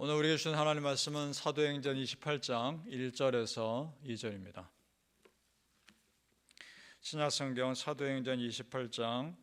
오늘 우리에게 주신 하나님 말씀은 사도행전 28장 1절에서 2절입니다. 신약성경 사도행전 28장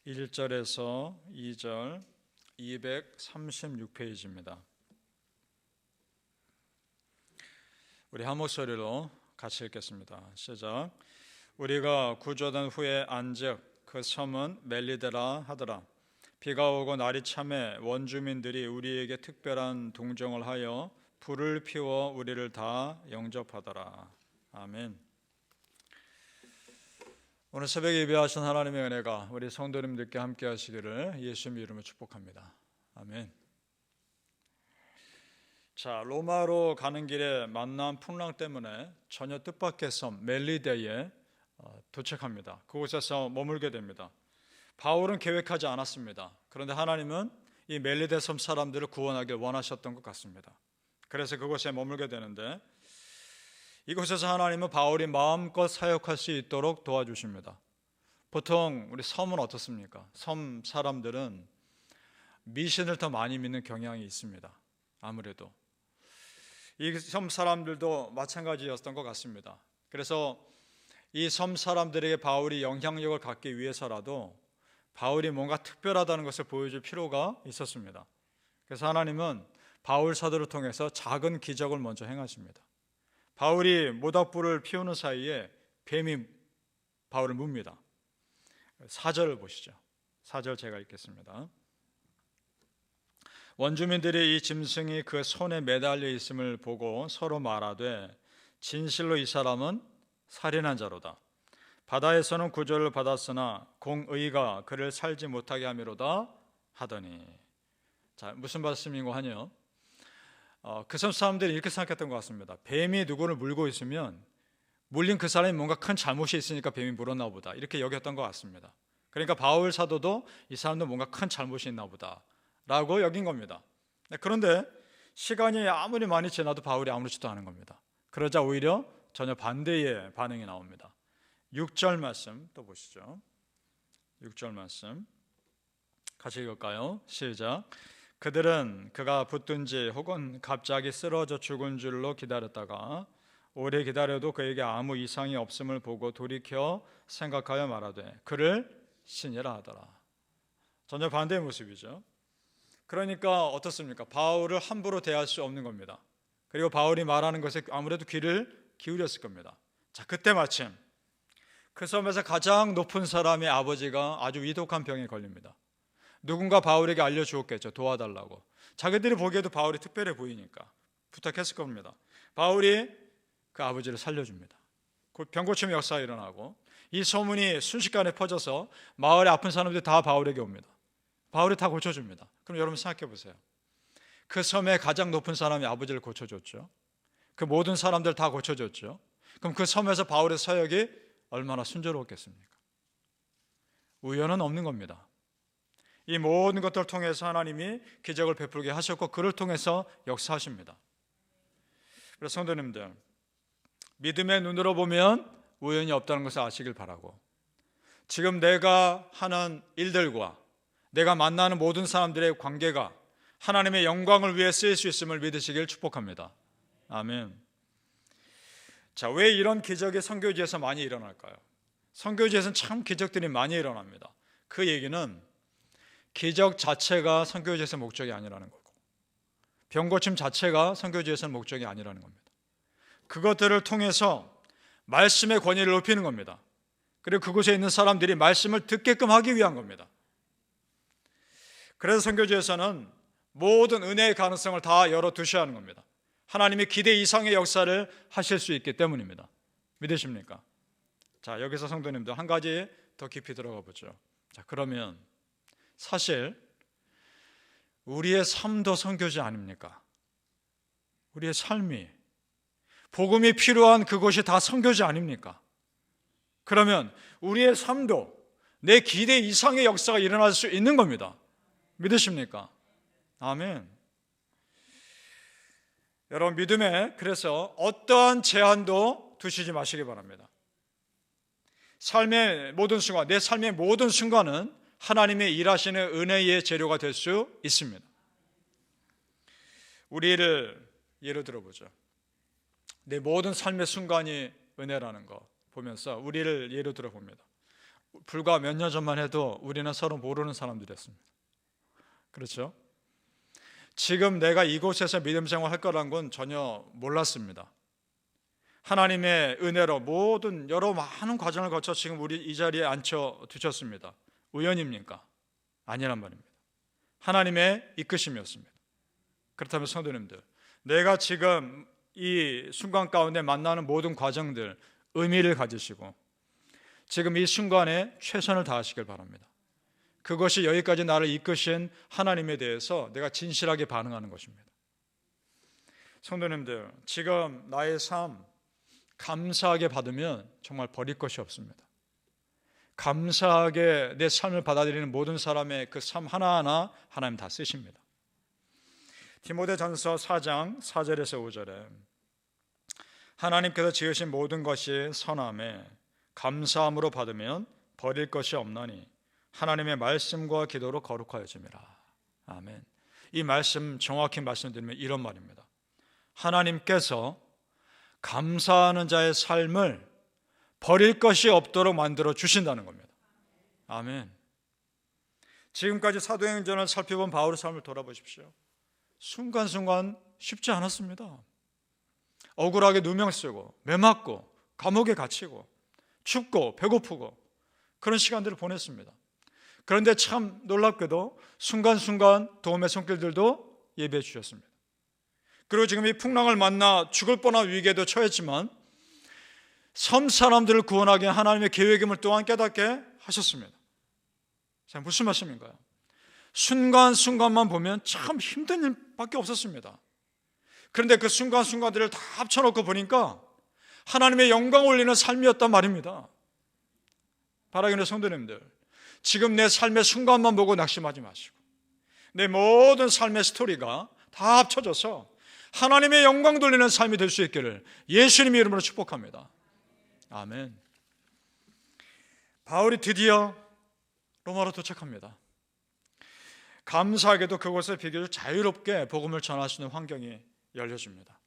1절에서 2절 236페이지입니다. 우리 한 목소리로 같이 읽겠습니다. 시작. 우리가 구조된 후에 안즉 그 섬은 멜리데라 하더라. 비가 오고 날이 참해 원주민들이 우리에게 특별한 동정을 하여 불을 피워 우리를 다 영접하더라. 아멘. 오늘 새벽에 예배하신 하나님의 은혜가 우리 성도님들께 함께 하시기를 예수님의 이름으로 축복합니다. 아멘. 자, 로마로 가는 길에 만난 풍랑 때문에 전혀 뜻밖의 섬 멜리데에 도착합니다. 그곳에서 머물게 됩니다. 바울은 계획하지 않았습니다. 그런데 하나님은 이 멜리데 섬 사람들을 구원하길 원하셨던 것 같습니다. 그래서 그곳에 머물게 되는데 이곳에서 하나님은 바울이 마음껏 사역할 수 있도록 도와주십니다. 보통 우리 섬은 어떻습니까? 섬 사람들은 미신을 더 많이 믿는 경향이 있습니다. 아무래도 이 섬 사람들도 마찬가지였던 것 같습니다. 그래서 이 섬 사람들에게 바울이 영향력을 갖기 위해서라도 바울이 뭔가 특별하다는 것을 보여줄 필요가 있었습니다. 그래서 하나님은 바울 사도를 통해서 작은 기적을 먼저 행하십니다. 바울이 모닥불을 피우는 사이에 뱀이 바울을 뭅니다. 4절을 보시죠. 4절 제가 읽겠습니다. 원주민들이 이 짐승이 그 손에 매달려 있음을 보고 서로 말하되 진실로 이 사람은 살인한 자로다. 바다에서는 구조를 받았으나 공의가 그를 살지 못하게 함이로다 하더니. 자, 무슨 말씀인고 하뇨? 그 섬 사람들이 이렇게 생각했던 것 같습니다. 뱀이 누구를 물고 있으면 물린 그 사람이 뭔가 큰 잘못이 있으니까 뱀이 물었나 보다, 이렇게 여겼던 것 같습니다. 그러니까 바울 사도도 이 사람도 뭔가 큰 잘못이 있나 보다 라고 여긴 겁니다. 그런데 시간이 아무리 많이 지나도 바울이 아무렇지도 않은 겁니다. 그러자 오히려 전혀 반대의 반응이 나옵니다. 6절 말씀 또 보시죠. 6절 말씀 같이 읽을까요? 시작. 그들은 그가 붙든지 혹은 갑자기 쓰러져 죽은 줄로 기다렸다가 오래 기다려도 그에게 아무 이상이 없음을 보고 돌이켜 생각하여 말하되 그를 신이라 하더라. 전혀 반대의 모습이죠. 그러니까 어떻습니까? 바울을 함부로 대할 수 없는 겁니다. 그리고 바울이 말하는 것에 아무래도 귀를 기울였을 겁니다. 자, 그때 마침 그 섬에서 가장 높은 사람의 아버지가 아주 위독한 병에 걸립니다. 누군가 바울에게 알려주었겠죠. 도와달라고. 자기들이 보기에도 바울이 특별해 보이니까 부탁했을 겁니다. 바울이 그 아버지를 살려줍니다. 병고침 역사가 일어나고 이 소문이 순식간에 퍼져서 마을의 아픈 사람들이 다 바울에게 옵니다. 바울이 다 고쳐줍니다. 그럼 여러분 생각해 보세요. 그 섬의 가장 높은 사람이 아버지를 고쳐줬죠. 그 모든 사람들 다 고쳐줬죠. 그럼 그 섬에서 바울의 사역이 얼마나 순조로웠겠습니까? 우연은 없는 겁니다. 이 모든 것들을 통해서 하나님이 기적을 베풀게 하셨고 그를 통해서 역사하십니다. 그래서 성도님들, 믿음의 눈으로 보면 우연이 없다는 것을 아시길 바라고, 지금 내가 하는 일들과 내가 만나는 모든 사람들의 관계가 하나님의 영광을 위해 쓰일 수 있음을 믿으시길 축복합니다. 아멘. 자, 왜 이런 기적이 선교지에서 많이 일어날까요? 선교지에서는 참 기적들이 많이 일어납니다. 그 얘기는 기적 자체가 선교지에서 목적이 아니라는 거고, 병고침 자체가 선교지에서는 목적이 아니라는 겁니다. 그것들을 통해서 말씀의 권위를 높이는 겁니다. 그리고 그곳에 있는 사람들이 말씀을 듣게끔 하기 위한 겁니다. 그래서 선교지에서는 모든 은혜의 가능성을 다 열어두셔야 하는 겁니다. 하나님이 기대 이상의 역사를 하실 수 있기 때문입니다. 믿으십니까? 자, 여기서 성도님들 한 가지 더 깊이 들어가 보죠. 자, 그러면 사실 우리의 삶도 선교지 아닙니까? 우리의 삶이, 복음이 필요한 그곳이 다 선교지 아닙니까? 그러면 우리의 삶도 내 기대 이상의 역사가 일어날 수 있는 겁니다. 믿으십니까? 아멘. 여러분, 믿음에 그래서 어떠한 제한도 두시지 마시기 바랍니다. 삶의 모든 순간, 내 삶의 모든 순간은 하나님의 일하시는 은혜의 재료가 될 수 있습니다. 우리를 예로 들어보죠. 내 모든 삶의 순간이 은혜라는 거 보면서 우리를 예로 들어봅니다. 불과 몇 년 전만 해도 우리는 서로 모르는 사람들이었습니다. 그렇죠? 지금 내가 이곳에서 믿음 생활할 거라는 건 전혀 몰랐습니다. 하나님의 은혜로 모든 여러 많은 과정을 거쳐 지금 우리 이 자리에 앉혀 두셨습니다. 우연입니까? 아니란 말입니다. 하나님의 이끄심이었습니다. 그렇다면 성도님들, 내가 지금 이 순간 가운데 만나는 모든 과정들 의미를 가지시고 지금 이 순간에 최선을 다하시길 바랍니다. 그것이 여기까지 나를 이끄신 하나님에 대해서 내가 진실하게 반응하는 것입니다. 성도님들, 지금 나의 삶 감사하게 받으면 정말 버릴 것이 없습니다. 감사하게 내 삶을 받아들이는 모든 사람의 그 삶 하나하나 하나님 다 쓰십니다. 디모데전서 4장 4절에서 5절에 하나님께서 지으신 모든 것이 선함에 감사함으로 받으면 버릴 것이 없나니 하나님의 말씀과 기도로 거룩하여짐이라. 아멘. 이 말씀 정확히 말씀드리면 이런 말입니다. 하나님께서 감사하는 자의 삶을 버릴 것이 없도록 만들어 주신다는 겁니다. 아멘. 지금까지 사도행전을 살펴본 바울의 삶을 돌아보십시오. 순간순간 쉽지 않았습니다. 억울하게 누명 쓰고 매맞고 감옥에 갇히고 춥고 배고프고 그런 시간들을 보냈습니다. 그런데 참 놀랍게도 순간순간 도움의 손길들도 예비해 주셨습니다. 그리고 지금 이 풍랑을 만나 죽을 뻔한 위기에도 처했지만 섬 사람들을 구원하기 위한 하나님의 계획임을 또한 깨닫게 하셨습니다. 자, 무슨 말씀인가요? 순간순간만 보면 참 힘든 일밖에 없었습니다. 그런데 그 순간순간들을 다 합쳐놓고 보니까 하나님의 영광 올리는 삶이었단 말입니다. 바라기는 성도님들, 지금 내 삶의 순간만 보고 낙심하지 마시고 내 모든 삶의 스토리가 다 합쳐져서 하나님의 영광 돌리는 삶이 될 수 있기를 예수님의 이름으로 축복합니다. 아멘. 바울이 드디어 로마로 도착합니다. 감사하게도 그곳에 비교적 자유롭게 복음을 전할 수 있는 환경이 열려집니다.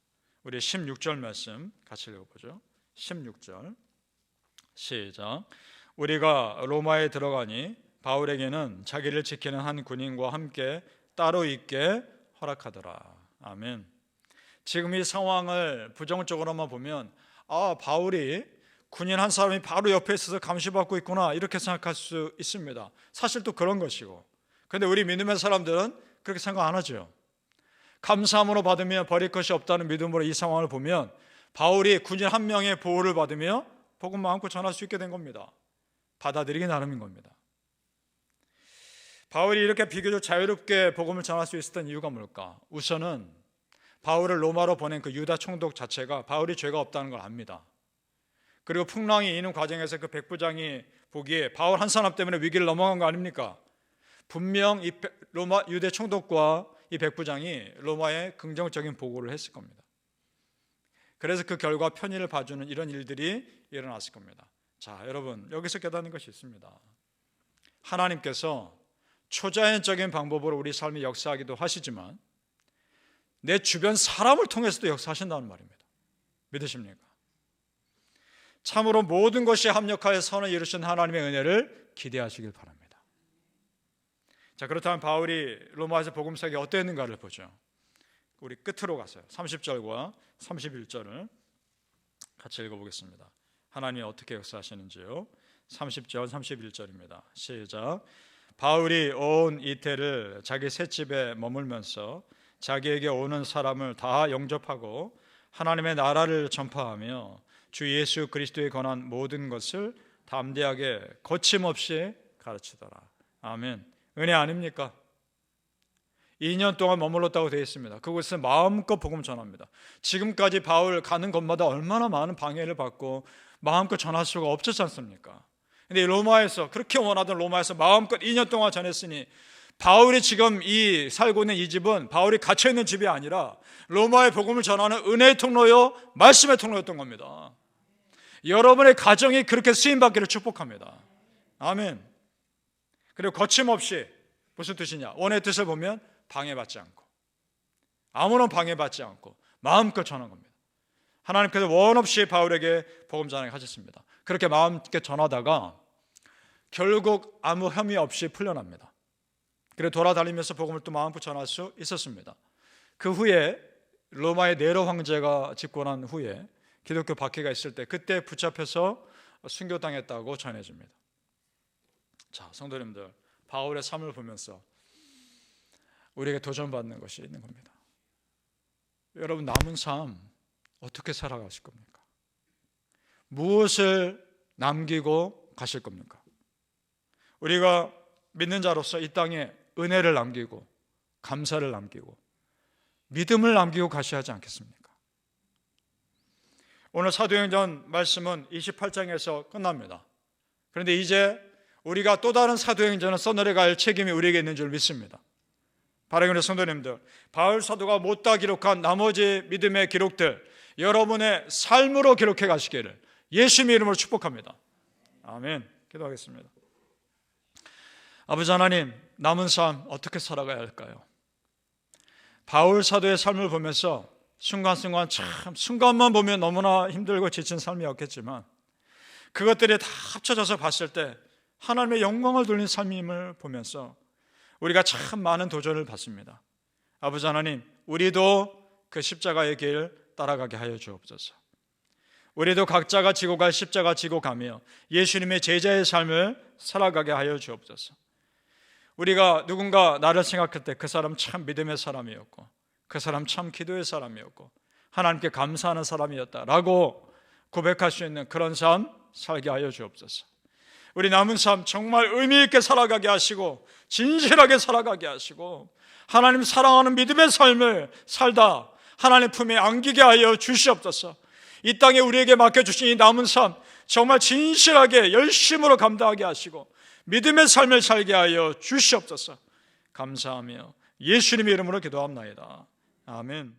우리 16절 말씀 같이 읽어보죠. 16절 시작. 우리가 로마에 들어가니 바울에게는 자기를 지키는 한 군인과 함께 따로 있게 허락하더라. 아멘. 지금 이 상황을 부정적으로만 보면 바울이 군인 한 사람이 바로 옆에 있어서 감시받고 있구나 이렇게 생각할 수 있습니다. 사실 또 그런 것이고, 그런데 우리 믿음의 사람들은 그렇게 생각 안 하죠. 감사함으로 받으며 버릴 것이 없다는 믿음으로 이 상황을 보면 바울이 군인 한 명의 보호를 받으며 복음 마음껏 전할 수 있게 된 겁니다. 받아들이기 나름인 겁니다. 바울이 이렇게 비교적 자유롭게 복음을 전할 수 있었던 이유가 뭘까? 우선은 바울을 로마로 보낸 그 유다 총독 자체가 바울이 죄가 없다는 걸 압니다. 그리고 풍랑이 이는 과정에서 그 백부장이 보기에 바울 한 사람 때문에 위기를 넘어간 거 아닙니까? 분명 이 로마 유대 총독과 이 백부장이 로마에 긍정적인 보고를 했을 겁니다. 그래서 그 결과 편의를 봐주는 이런 일들이 일어났을 겁니다. 자, 여러분, 여기서 깨닫는 것이 있습니다. 하나님께서 초자연적인 방법으로 우리 삶이 역사하기도 하시지만 내 주변 사람을 통해서도 역사하신다는 말입니다. 믿으십니까? 참으로 모든 것이 합력하여 선을 이루신 하나님의 은혜를 기대하시길 바랍니다. 자, 그렇다면 바울이 로마에서 복음서에 어땠는가를 보죠. 우리 끝으로 가서요. 30절과 31절을 같이 읽어보겠습니다. 하나님이 어떻게 역사하시는지요. 30절 31절입니다. 시작. 바울이 온 이태를 자기 셋집에 머물면서 자기에게 오는 사람을 다 영접하고 하나님의 나라를 전파하며 주 예수 그리스도에 관한 모든 것을 담대하게 거침없이 가르치더라. 아멘. 은혜 아닙니까? 2년 동안 머물렀다고 되어 있습니다. 그곳에서 마음껏 복음 전합니다. 지금까지 바울 가는 곳마다 얼마나 많은 방해를 받고 마음껏 전할 수가 없었지 않습니까? 근데 로마에서, 그렇게 원하던 로마에서 마음껏 2년 동안 전했으니 바울이 지금 살고 있는 이 집은 바울이 갇혀있는 집이 아니라 로마의 복음을 전하는 은혜의 통로요, 말씀의 통로였던 겁니다. 여러분의 가정이 그렇게 쓰임받기를 축복합니다. 아멘. 그리고 거침없이, 무슨 뜻이냐? 원의 뜻을 보면 방해받지 않고 아무런 방해받지 않고 마음껏 전한 겁니다. 하나님께서 원 없이 바울에게 복음 전하게 하셨습니다. 그렇게 마음껏 전하다가 결국 아무 혐의 없이 풀려납니다. 그래 돌아다니면서 복음을 또 마음껏 전할 수 있었습니다. 그 후에 로마의 네로 황제가 집권한 후에 기독교 박해가 있을 때 그때 붙잡혀서 순교당했다고 전해집니다. 자, 성도님들, 바울의 삶을 보면서 우리에게 도전받는 것이 있는 겁니다. 여러분, 남은 삶 어떻게 살아가실 겁니까? 무엇을 남기고 가실 겁니까? 우리가 믿는 자로서 이 땅에 은혜를 남기고 감사를 남기고 믿음을 남기고 가셔야 하지 않겠습니까? 오늘 사도행전 말씀은 28장에서 끝납니다. 그런데 이제 우리가 또 다른 사도행전을 써내려갈 책임이 우리에게 있는 줄 믿습니다. 바라기는 성도님들, 바울 사도가 못다 기록한 나머지 믿음의 기록들 여러분의 삶으로 기록해 가시기를 예수님의 이름으로 축복합니다. 아멘. 기도하겠습니다. 아버지 하나님, 남은 삶 어떻게 살아가야 할까요? 바울 사도의 삶을 보면서 순간순간 참 순간만 보면 너무나 힘들고 지친 삶이었겠지만 그것들이 다 합쳐져서 봤을 때 하나님의 영광을 돌린 삶임을 보면서 우리가 참 많은 도전을 받습니다. 아버지 하나님, 우리도 그 십자가의 길 따라가게 하여 주옵소서. 우리도 각자가 지고 갈 십자가 지고 가며 예수님의 제자의 삶을 살아가게 하여 주옵소서. 우리가 누군가 나를 생각할 때 그 사람 참 믿음의 사람이었고 그 사람 참 기도의 사람이었고 하나님께 감사하는 사람이었다라고 고백할 수 있는 그런 삶 살게 하여 주옵소서. 우리 남은 삶 정말 의미 있게 살아가게 하시고 진실하게 살아가게 하시고 하나님 사랑하는 믿음의 삶을 살다 하나님 품에 안기게 하여 주시옵소서. 이 땅에 우리에게 맡겨주신 이 남은 삶 정말 진실하게 열심으로 감당하게 하시고 믿음의 삶을 살게 하여 주시옵소서. 감사하며 예수님의 이름으로 기도합나이다. 아멘.